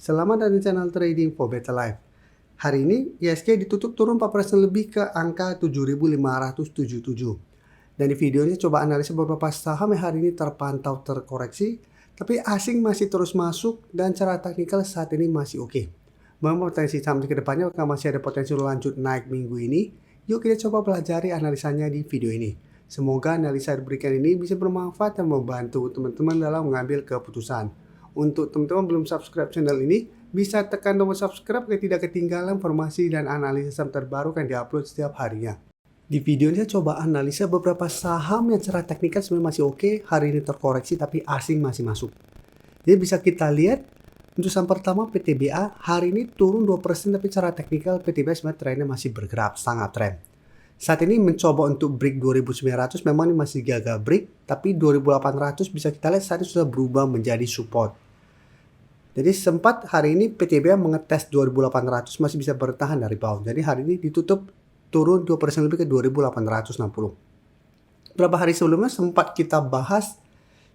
Selamat datang di channel Trading for Better Life. Hari ini ISG ditutup turun 4% lebih ke angka 7.577. Dan di video ini coba analisa beberapa saham yang hari ini terpantau terkoreksi, tapi asing masih terus masuk dan cara teknikal saat ini masih oke. Memang potensi saham ke depannya akan masih ada potensi lanjut naik minggu ini. Yuk kita coba pelajari analisanya di video ini. Semoga analisa yang diberikan ini bisa bermanfaat dan membantu teman-teman dalam mengambil keputusan. Untuk teman-teman belum subscribe channel ini, bisa tekan tombol subscribe agar tidak ketinggalan informasi dan analisis saham terbaru yang diupload setiap harinya. Di video ini saya coba analisa beberapa saham yang secara teknikal sebenarnya masih oke, hari ini terkoreksi tapi asing masih masuk. Jadi bisa kita lihat untuk saham pertama PTBA hari ini turun 2% tapi secara teknikal PTBA sebenarnya trennya masih bergerak sangat tren. Saat ini mencoba untuk break 2900, memang ini masih gagal break, tapi 2800 bisa kita lihat saat ini sudah berubah menjadi support. Jadi sempat hari ini PTBA mengetes 2800 masih bisa bertahan dari bawah. Jadi hari ini ditutup turun 2% lebih ke 2860. Beberapa hari sebelumnya sempat kita bahas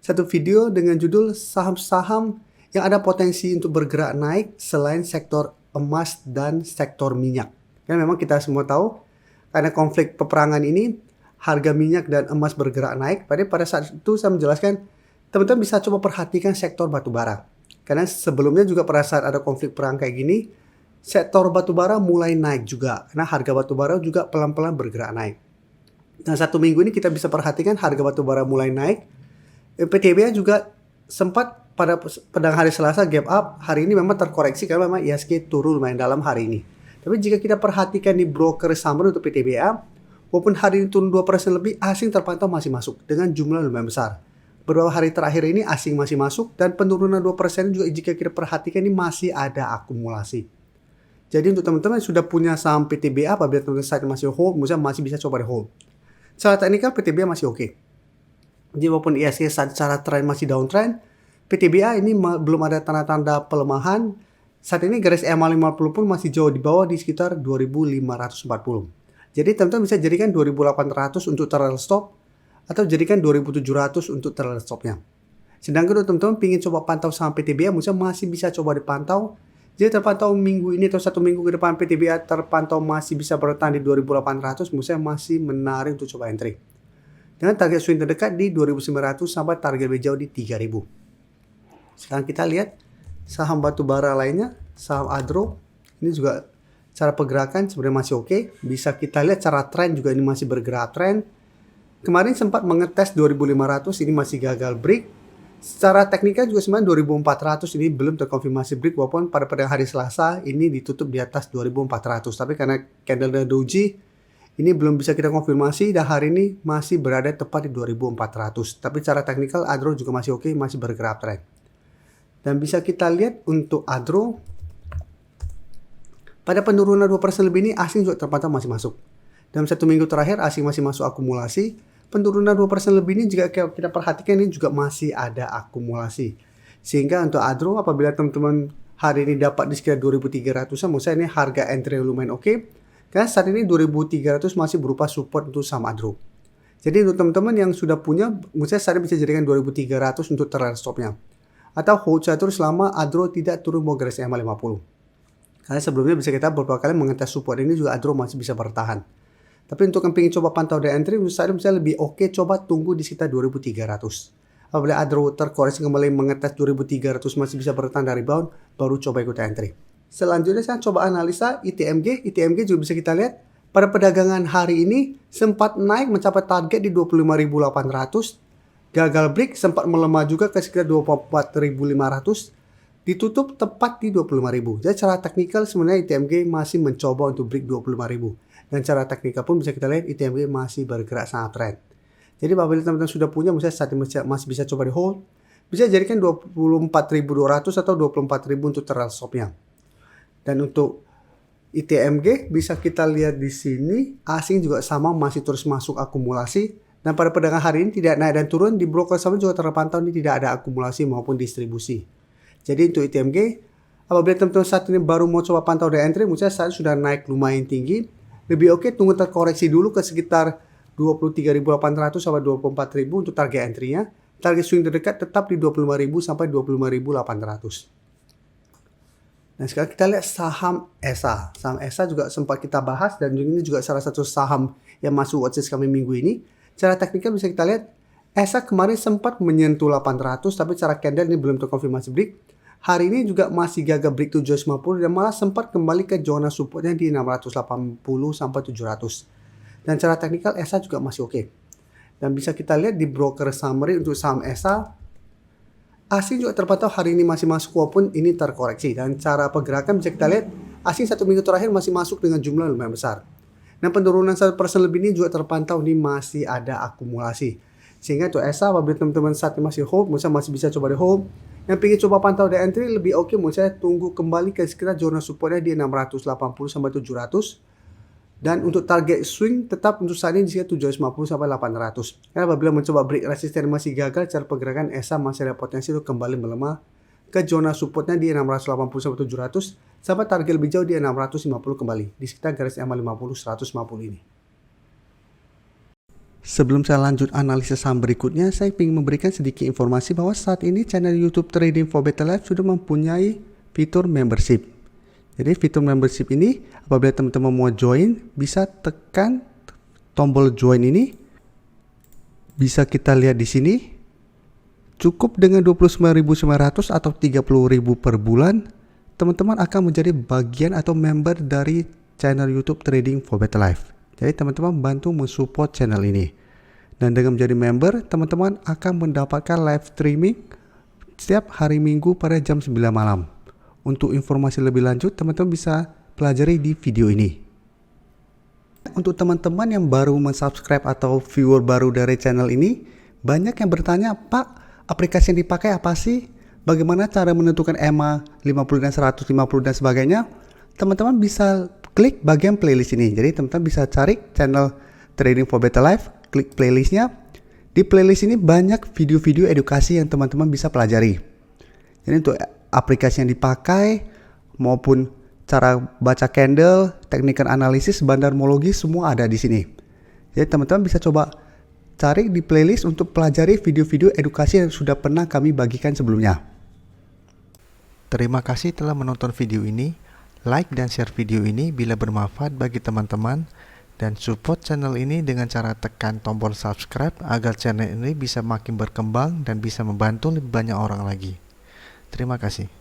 satu video dengan judul saham-saham yang ada potensi untuk bergerak naik selain sektor emas dan sektor minyak. Karena memang kita semua tahu karena konflik peperangan ini harga minyak dan emas bergerak naik. Pada saat itu saya menjelaskan teman-teman bisa coba perhatikan sektor batubara. Karena sebelumnya juga pada saat ada konflik perang kayak gini, sektor batubara mulai naik juga. Karena harga batubara juga pelan-pelan bergerak naik. Nah, satu minggu ini kita bisa perhatikan harga batubara mulai naik. PTBA juga sempat pada hari Selasa gap up. Hari ini memang terkoreksi karena memang ISG turun lumayan dalam hari ini. Tapi jika kita perhatikan di broker summary untuk PTBA, walaupun hari ini turun 2% lebih, asing terpantau masih masuk dengan jumlah lumayan besar. Beberapa hari terakhir ini asing masih masuk dan penurunan 2% juga jika kita perhatikan ini masih ada akumulasi. Jadi untuk teman-teman yang sudah punya saham PTBA, apabila teman-teman saat masih hold, misalnya masih bisa coba di hold. Secara teknikal PTBA masih oke. Jadi walaupun ISG secara tren masih downtrend, PTBA ini belum ada tanda-tanda pelemahan. Saat ini garis EMA 50 pun masih jauh di bawah di sekitar 2540. Jadi teman-teman bisa jadikan 2800 untuk trail stop atau jadikan 2700 untuk trail stopnya. Sedangkan untuk teman-teman ingin coba pantau saham PTBA, misalnya masih bisa coba dipantau. Jadi terpantau minggu ini atau satu minggu ke depan PTBA terpantau masih bisa bertahan di 2800, misalnya masih menarik untuk coba entry. Dengan target swing terdekat di 2900 sampai target lebih jauh di 3000. Sekarang kita lihat saham batubara lainnya, saham Adro. Ini juga cara pergerakan sebenarnya masih oke. Bisa kita lihat cara tren juga ini masih bergerak tren. Kemarin sempat mengetes 2500, ini masih gagal break. Secara teknikal juga sebenarnya 2400 ini belum terkonfirmasi break, walaupun pada hari Selasa ini ditutup di atas 2400. Tapi karena candle doji ini belum bisa kita konfirmasi dan hari ini masih berada tepat di 2400. Tapi secara teknikal Adro juga masih oke, masih bergerak tren. Dan bisa kita lihat untuk Adro pada penurunan 2% lebih ini asing juga terpantau masih masuk. Dalam satu minggu terakhir asing masih masuk akumulasi. Penurunan 2% lebih ini jika kita perhatikan ini juga masih ada akumulasi. Sehingga untuk Adro apabila teman-teman hari ini dapat di sekitar 2300-an, menurut saya ini harga entry lumayan oke. Karena saat ini 2300 masih berupa support untuk saham Adro. Jadi untuk teman-teman yang sudah punya, menurut saya bisa jadikan 2300 untuk trail stopnya. Atau hold saja terus selama Adro tidak turun bawah garis EMA 50. Karena sebelumnya bisa kita beberapa kali mengetes support ini juga Adro masih bisa bertahan. Tapi untuk yang ingin coba pantau di entry, menurut saya misalnya lebih oke coba tunggu di sekitar 2300. Apabila Adro terkoreksi kembali mengetes 2300 masih bisa bertahan dari bawah, baru coba ikut entry. Selanjutnya saya coba analisa ITMG. ITMG juga bisa kita lihat pada perdagangan hari ini sempat naik mencapai target di 25.800. Gagal break, sempat melemah juga ke sekitar 24.500. Ditutup tepat di 25.000. Jadi secara teknikal sebenarnya ITMG masih mencoba untuk break 25.000. Dan cara teknikal pun bisa kita lihat ITMG masih bergerak sangat tren. Jadi apabila teman-teman sudah punya, misalnya saat ini masih bisa coba di hold, bisa jadikan 24.200 atau 24.000 untuk trail stopnya. Dan untuk ITMG bisa kita lihat di sini, asing juga sama masih terus masuk akumulasi. Dan pada perdagangan hari ini tidak naik dan turun, di broker sama juga terpantau ini tidak ada akumulasi maupun distribusi. Jadi untuk ITMG, apabila teman-teman saat ini baru mau coba pantau di entry, misalnya saat sudah naik lumayan tinggi, lebih oke tunggu terkoreksi dulu ke sekitar 23.800 sampai 24.000 untuk target entry-nya. Target swing terdekat tetap di 25.000 sampai 25.800. Nah, sekarang kita lihat saham ESA. Saham ESA juga sempat kita bahas dan ini juga salah satu saham yang masuk watchlist kami minggu ini. Secara teknikal bisa kita lihat ESA kemarin sempat menyentuh 800 tapi secara candle ini belum terkonfirmasi break. Hari ini juga masih gagal break 750 dan malah sempat kembali ke zona supportnya di 680 sampai 700. Dan secara teknikal ESA juga masih oke. Dan bisa kita lihat di broker summary untuk saham ESA, asing juga terpantau hari ini masih masuk walaupun ini terkoreksi. Dan cara pergerakan bisa kita lihat asing 1 minggu terakhir masih masuk dengan jumlah lumayan besar. Dan penurunan 1% lebih ini juga terpantau ini masih ada akumulasi. Sehingga untuk ESA apabila teman-teman saat ini masih hold, misalnya masih bisa coba di hold. Yang ingin coba pantau di entry lebih oke, menurut saya tunggu kembali ke sekitar zona supportnya di 680 sampai 700. Dan untuk target swing tetap untuk saat ini di sekitar 750 sampai 800. Karena apabila mencoba break resisten masih gagal, cara pergerakan ESA masih ada potensi untuk kembali melemah ke zona supportnya di 680 sampai 700 sampai target lebih jauh di 650 kembali di sekitar garis EMA 50 150 ini. Sebelum saya lanjut analisis saham berikutnya, saya ingin memberikan sedikit informasi bahwa saat ini channel YouTube Trading for Better Life sudah mempunyai fitur membership. Jadi fitur membership ini apabila teman-teman mau join, bisa tekan tombol join ini. Bisa kita lihat di sini. Cukup dengan 29.900 atau 30.000 per bulan, teman-teman akan menjadi bagian atau member dari channel YouTube Trading for Better Life. Jadi teman-teman bantu mensupport channel ini. Dan dengan menjadi member, teman-teman akan mendapatkan live streaming setiap hari Minggu pada jam 9 malam. Untuk informasi lebih lanjut, teman-teman bisa pelajari di video ini. Untuk teman-teman yang baru mensubscribe atau viewer baru dari channel ini, banyak yang bertanya, Pak, aplikasi yang dipakai apa sih? Bagaimana cara menentukan EMA 50 dan 150 dan sebagainya? Teman-teman bisa klik bagian playlist ini. Jadi teman-teman bisa cari channel Trading for Better Life, klik playlistnya. Di playlist ini banyak video-video edukasi yang teman-teman bisa pelajari. Jadi untuk aplikasi yang dipakai maupun cara baca candle, teknikal analisis, bandarmologi semua ada di sini. Jadi teman-teman bisa coba cari di playlist untuk pelajari video-video edukasi yang sudah pernah kami bagikan sebelumnya. Terima kasih telah menonton video ini. Like dan share video ini bila bermanfaat bagi teman-teman, dan support channel ini dengan cara tekan tombol subscribe agar channel ini bisa makin berkembang dan bisa membantu lebih banyak orang lagi. Terima kasih.